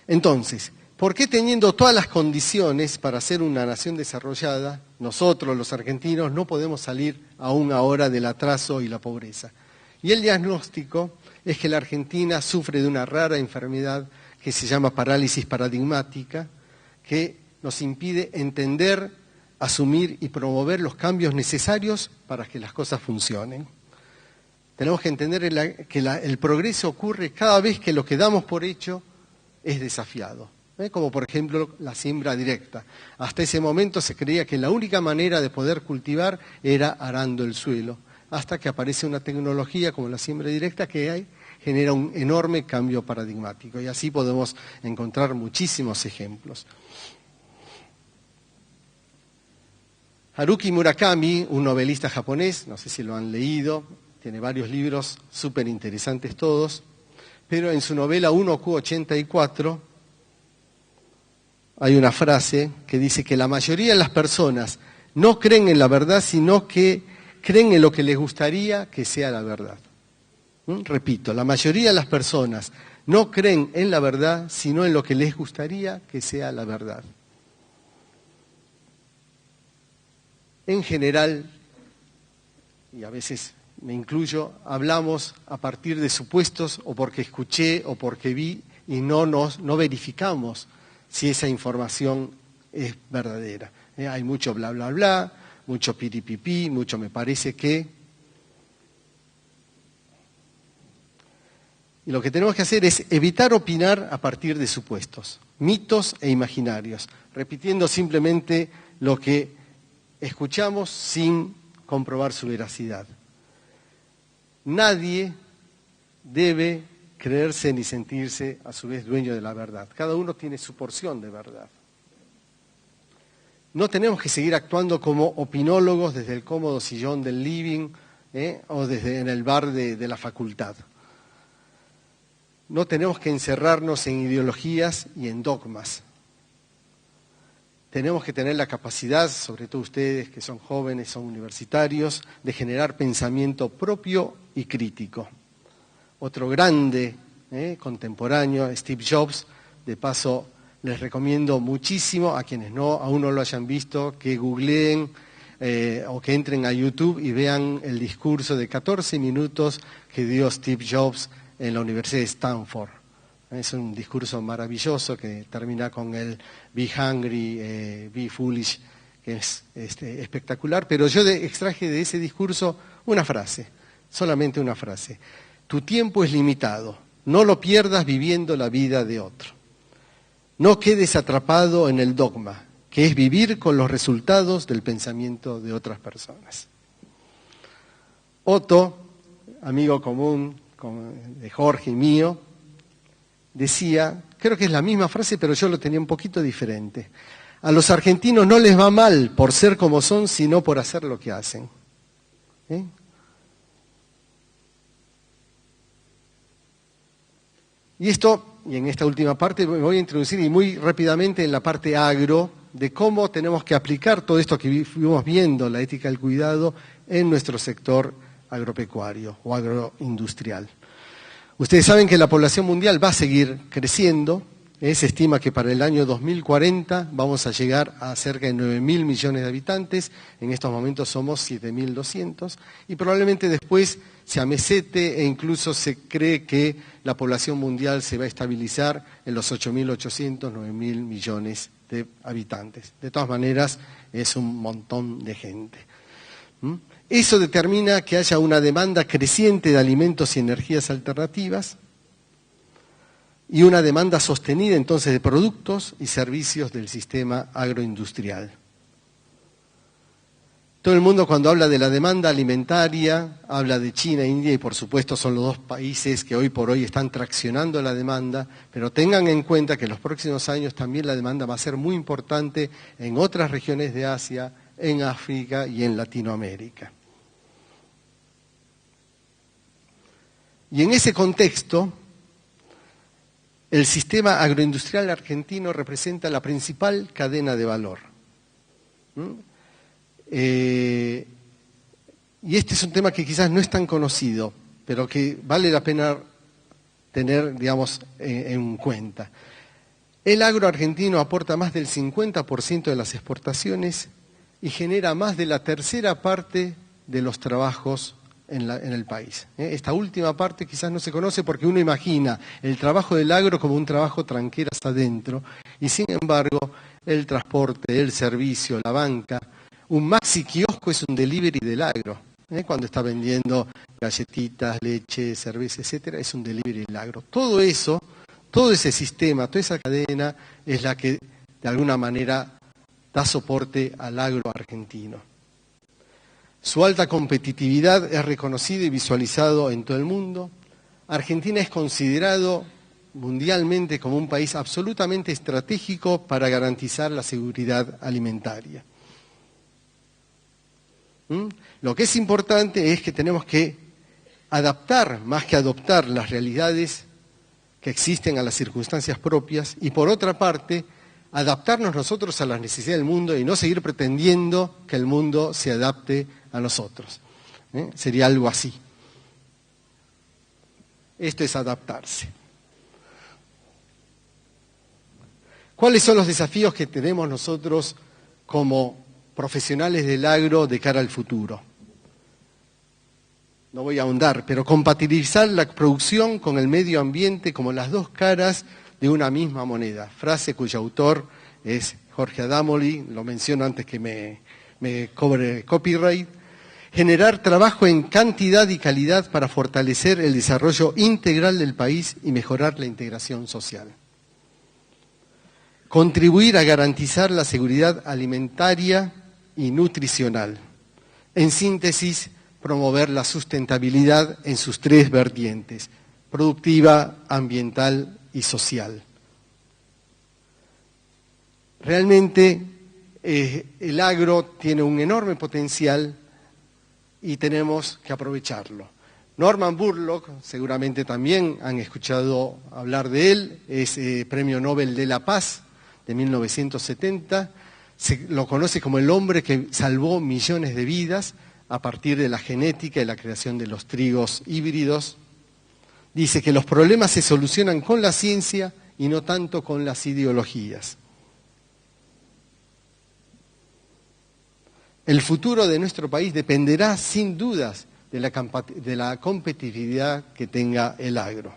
Entonces, ¿por qué teniendo todas las condiciones para ser una nación desarrollada, nosotros los argentinos no podemos salir aún ahora del atraso y la pobreza? Y el diagnóstico es que la Argentina sufre de una rara enfermedad que se llama parálisis paradigmática, que nos impide entender, asumir y promover los cambios necesarios para que las cosas funcionen. Tenemos que entender que el progreso ocurre cada vez que lo que damos por hecho es desafiado. Como por ejemplo la siembra directa. Hasta ese momento se creía que la única manera de poder cultivar era arando el suelo, hasta que aparece una tecnología como la siembra directa que genera un enorme cambio paradigmático. Y así podemos encontrar muchísimos ejemplos. Haruki Murakami, un novelista japonés, no sé si lo han leído, tiene varios libros súper interesantes todos, pero en su novela 1Q84 hay una frase que dice que la mayoría de las personas no creen en la verdad, sino que creen en lo que les gustaría que sea la verdad. Repito, la mayoría de las personas no creen en la verdad, sino en lo que les gustaría que sea la verdad. En general, y a veces me incluyo, hablamos a partir de supuestos o porque escuché o porque vi y no verificamos si esa información es verdadera. Hay mucho bla, bla, bla, mucho piripipí, mucho me parece que. Y lo que tenemos que hacer es evitar opinar a partir de supuestos, mitos e imaginarios, repitiendo simplemente lo que escuchamos sin comprobar su veracidad. Nadie debe creerse ni sentirse a su vez dueño de la verdad. Cada uno tiene su porción de verdad. No tenemos que seguir actuando como opinólogos desde el cómodo sillón del living o desde en el bar de la facultad. No tenemos que encerrarnos en ideologías y en dogmas. Tenemos que tener la capacidad, sobre todo ustedes que son jóvenes, son universitarios, de generar pensamiento propio y crítico. Otro grande contemporáneo, Steve Jobs, De paso, les recomiendo muchísimo a quienes aún no lo hayan visto, que googleen o que entren a YouTube y vean el discurso de 14 minutos que dio Steve Jobs en la Universidad de Stanford. Es un discurso maravilloso que termina con el Be Hungry, Be Foolish, que es espectacular. Pero yo extraje de ese discurso una frase, solamente una frase. Tu tiempo es limitado, no lo pierdas viviendo la vida de otro. No quedes atrapado en el dogma, que es vivir con los resultados del pensamiento de otras personas. Otto, amigo común de Jorge y mío, decía, creo que es la misma frase, pero yo lo tenía un poquito diferente. A los argentinos no les va mal por ser como son, sino por hacer lo que hacen. Y en esta última parte me voy a introducir y muy rápidamente en la parte agro, de cómo tenemos que aplicar todo esto que fuimos viendo, la ética del cuidado, en nuestro sector agropecuario o agroindustrial. Ustedes saben que la población mundial va a seguir creciendo. Se estima que para el año 2040 vamos a llegar a cerca de 9.000 millones de habitantes. En estos momentos somos 7.200 y probablemente después se amesete e incluso se cree que la población mundial se va a estabilizar en los 8.800, 9.000 millones de habitantes. De todas maneras, es un montón de gente. Eso determina que haya una demanda creciente de alimentos y energías alternativas y una demanda sostenida entonces de productos y servicios del sistema agroindustrial. Todo el mundo cuando habla de la demanda alimentaria, habla de China, India y por supuesto son los dos países que hoy por hoy están traccionando la demanda, pero tengan en cuenta que en los próximos años también la demanda va a ser muy importante en otras regiones de Asia, en África y en Latinoamérica. Y en ese contexto, el sistema agroindustrial argentino representa la principal cadena de valor. Y este es un tema que quizás no es tan conocido, pero que vale la pena tener, digamos, en cuenta. El agro argentino aporta más del 50% de las exportaciones y genera más de la tercera parte de los trabajos en el país. Esta última parte quizás no se conoce porque uno imagina el trabajo del agro como un trabajo tranqueras adentro y sin embargo el transporte, el servicio, la banca, un maxi kiosco es un delivery del agro. Cuando está vendiendo galletitas, leche, cerveza, etcétera, es un delivery del agro. Todo eso, todo ese sistema, toda esa cadena es la que de alguna manera da soporte al agro argentino. Su alta competitividad es reconocido y visualizado en todo el mundo. Argentina es considerado mundialmente como un país absolutamente estratégico para garantizar la seguridad alimentaria. Lo que es importante es que tenemos que adaptar, más que adoptar, las realidades que existen a las circunstancias propias y, por otra parte, adaptarnos nosotros a las necesidades del mundo y no seguir pretendiendo que el mundo se adapte a nosotros. Sería algo así. Esto es adaptarse. ¿Cuáles son los desafíos que tenemos nosotros como profesionales del agro de cara al futuro? No voy a ahondar, pero compatibilizar la producción con el medio ambiente como las dos caras de una misma moneda. Frase cuyo autor es Jorge Adamoli, lo menciono antes que me cobre copyright. Generar trabajo en cantidad y calidad para fortalecer el desarrollo integral del país y mejorar la integración social. Contribuir a garantizar la seguridad alimentaria y nutricional. En síntesis, promover la sustentabilidad en sus tres vertientes: productiva, ambiental y social. Realmente el agro tiene un enorme potencial y tenemos que aprovecharlo. Norman Borlaug, seguramente también han escuchado hablar de él, es Premio Nobel de la Paz de 1970, lo conoce como el hombre que salvó millones de vidas a partir de la genética y la creación de los trigos híbridos. Dice que los problemas se solucionan con la ciencia y no tanto con las ideologías. El futuro de nuestro país dependerá sin dudas de la competitividad que tenga el agro.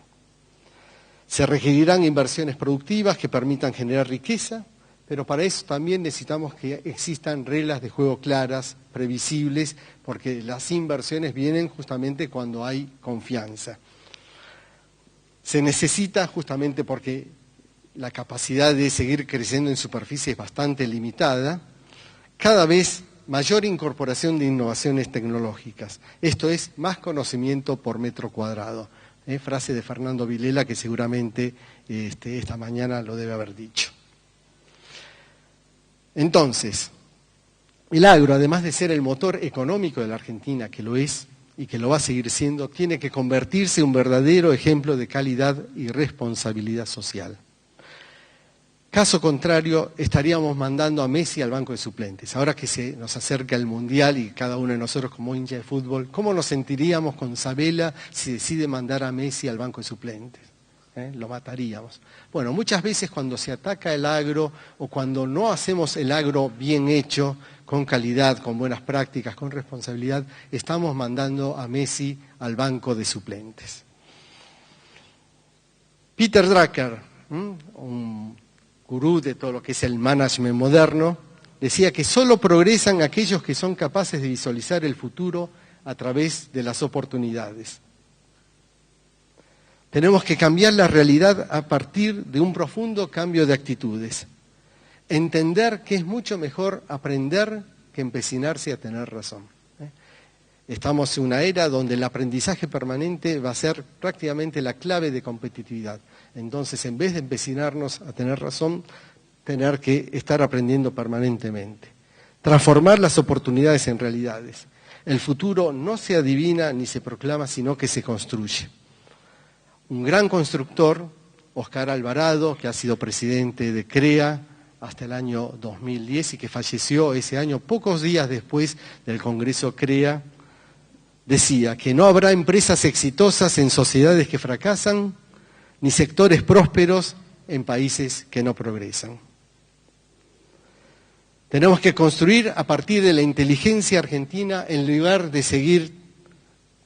Se requerirán inversiones productivas que permitan generar riqueza, pero para eso también necesitamos que existan reglas de juego claras, previsibles, porque las inversiones vienen justamente cuando hay confianza. Se necesita justamente porque la capacidad de seguir creciendo en superficie es bastante limitada, cada vez mayor incorporación de innovaciones tecnológicas. Esto es más conocimiento por metro cuadrado. Frase de Fernando Vilela que seguramente esta mañana lo debe haber dicho. Entonces, el agro, además de ser el motor económico de la Argentina, que lo es y que lo va a seguir siendo, tiene que convertirse en un verdadero ejemplo de calidad y responsabilidad social. Caso contrario, estaríamos mandando a Messi al banco de suplentes. Ahora que se nos acerca el Mundial y cada uno de nosotros como hincha de fútbol, ¿cómo nos sentiríamos con Sabella si decide mandar a Messi al banco de suplentes? Lo mataríamos. Bueno, muchas veces cuando se ataca el agro o cuando no hacemos el agro bien hecho, con calidad, con buenas prácticas, con responsabilidad, estamos mandando a Messi al banco de suplentes. Peter Drucker, un gurú de todo lo que es el management moderno, decía que solo progresan aquellos que son capaces de visualizar el futuro a través de las oportunidades. Tenemos que cambiar la realidad a partir de un profundo cambio de actitudes. Entender que es mucho mejor aprender que empecinarse a tener razón. Estamos en una era donde el aprendizaje permanente va a ser prácticamente la clave de competitividad. Entonces, en vez de empecinarnos a tener razón, tener que estar aprendiendo permanentemente. Transformar las oportunidades en realidades. El futuro no se adivina ni se proclama, sino que se construye. Un gran constructor, Oscar Alvarado, que ha sido presidente de CREA hasta el año 2010 y que falleció ese año pocos días después del Congreso CREA, decía que no habrá empresas exitosas en sociedades que fracasan, ni sectores prósperos en países que no progresan. Tenemos que construir a partir de la inteligencia argentina en lugar de seguir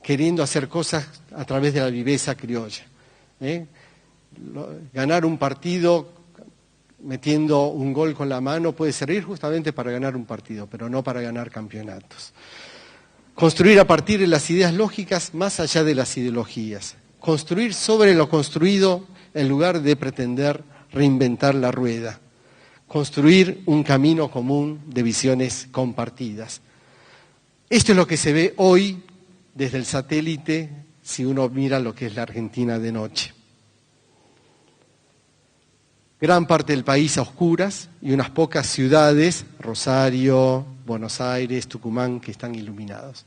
queriendo hacer cosas a través de la viveza criolla. Ganar un partido metiendo un gol con la mano puede servir justamente para ganar un partido, pero no para ganar campeonatos. Construir a partir de las ideas lógicas más allá de las ideologías. Construir sobre lo construido en lugar de pretender reinventar la rueda. Construir un camino común de visiones compartidas. Esto es lo que se ve hoy desde el satélite si uno mira lo que es la Argentina de noche. Gran parte del país a oscuras y unas pocas ciudades, Rosario, Buenos Aires, Tucumán, que están iluminados.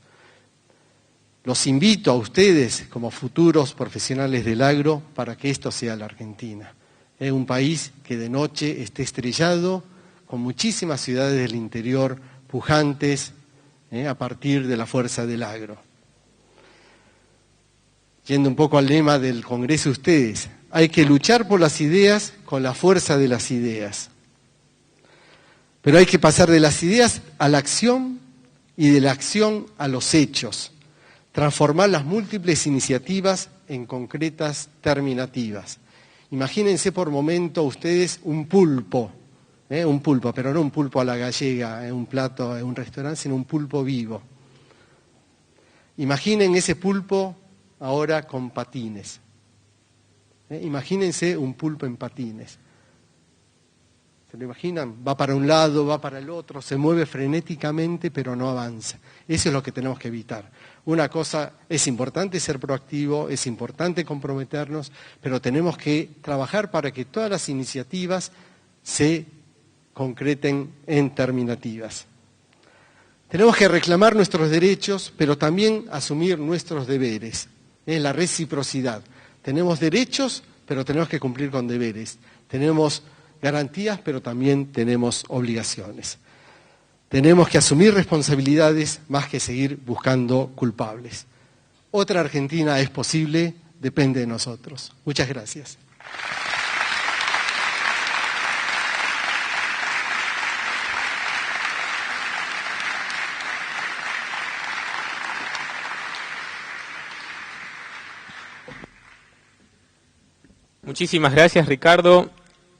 Los invito a ustedes, como futuros profesionales del agro, para que esto sea la Argentina. Es un país que de noche esté estrellado, con muchísimas ciudades del interior pujantes, a partir de la fuerza del agro. Yendo un poco al lema del Congreso de ustedes, hay que luchar por las ideas con la fuerza de las ideas. Pero hay que pasar de las ideas a la acción y de la acción a los hechos. Transformar las múltiples iniciativas en concretas terminativas. Imagínense por momento ustedes un pulpo, pero no un pulpo a la gallega, un plato en un restaurante, sino un pulpo vivo. Imaginen ese pulpo ahora con patines. Imagínense un pulpo en patines. ¿Se lo imaginan? Va para un lado, va para el otro, se mueve frenéticamente, pero no avanza. Eso es lo que tenemos que evitar. Una cosa, es importante ser proactivo, es importante comprometernos, pero tenemos que trabajar para que todas las iniciativas se concreten en terminativas. Tenemos que reclamar nuestros derechos, pero también asumir nuestros deberes. Es la reciprocidad. Tenemos derechos, pero tenemos que cumplir con deberes. Tenemos garantías, pero también tenemos obligaciones. Tenemos que asumir responsabilidades más que seguir buscando culpables. Otra Argentina es posible, depende de nosotros. Muchas gracias. Muchísimas gracias, Ricardo.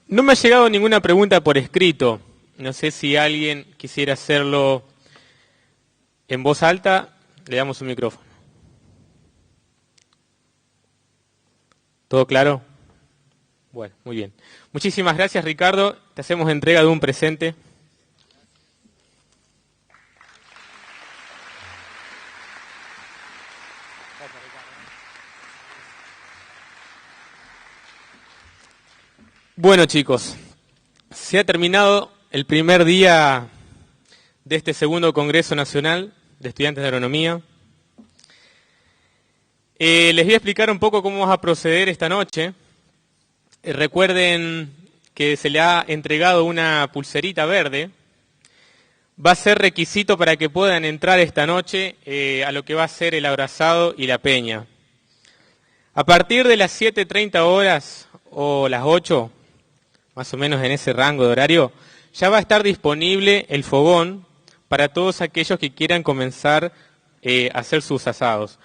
No me ha llegado ninguna pregunta por escrito. No sé si alguien quisiera hacerlo en voz alta. Le damos un micrófono. ¿Todo claro? Bueno, muy bien. Muchísimas gracias, Ricardo. Te hacemos entrega de un presente. Bueno, chicos, se ha terminado el primer día de este segundo Congreso Nacional de Estudiantes de Agronomía. Les voy a explicar un poco cómo vamos a proceder esta noche. Recuerden que se le ha entregado una pulserita verde. Va a ser requisito para que puedan entrar esta noche a lo que va a ser el abrazado y la peña. A partir de las 7:30 horas o las 8, más o menos en ese rango de horario, ya va a estar disponible el fogón para todos aquellos que quieran comenzar a hacer sus asados.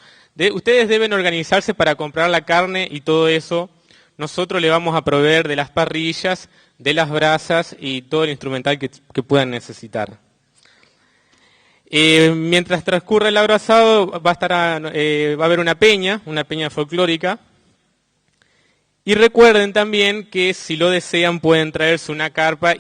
Ustedes deben organizarse para comprar la carne y todo eso. Nosotros le vamos a proveer de las parrillas, de las brasas y todo el instrumental que puedan necesitar. Mientras transcurre el abrazado va a haber una peña folclórica. Y recuerden también que si lo desean pueden traerse una carpa y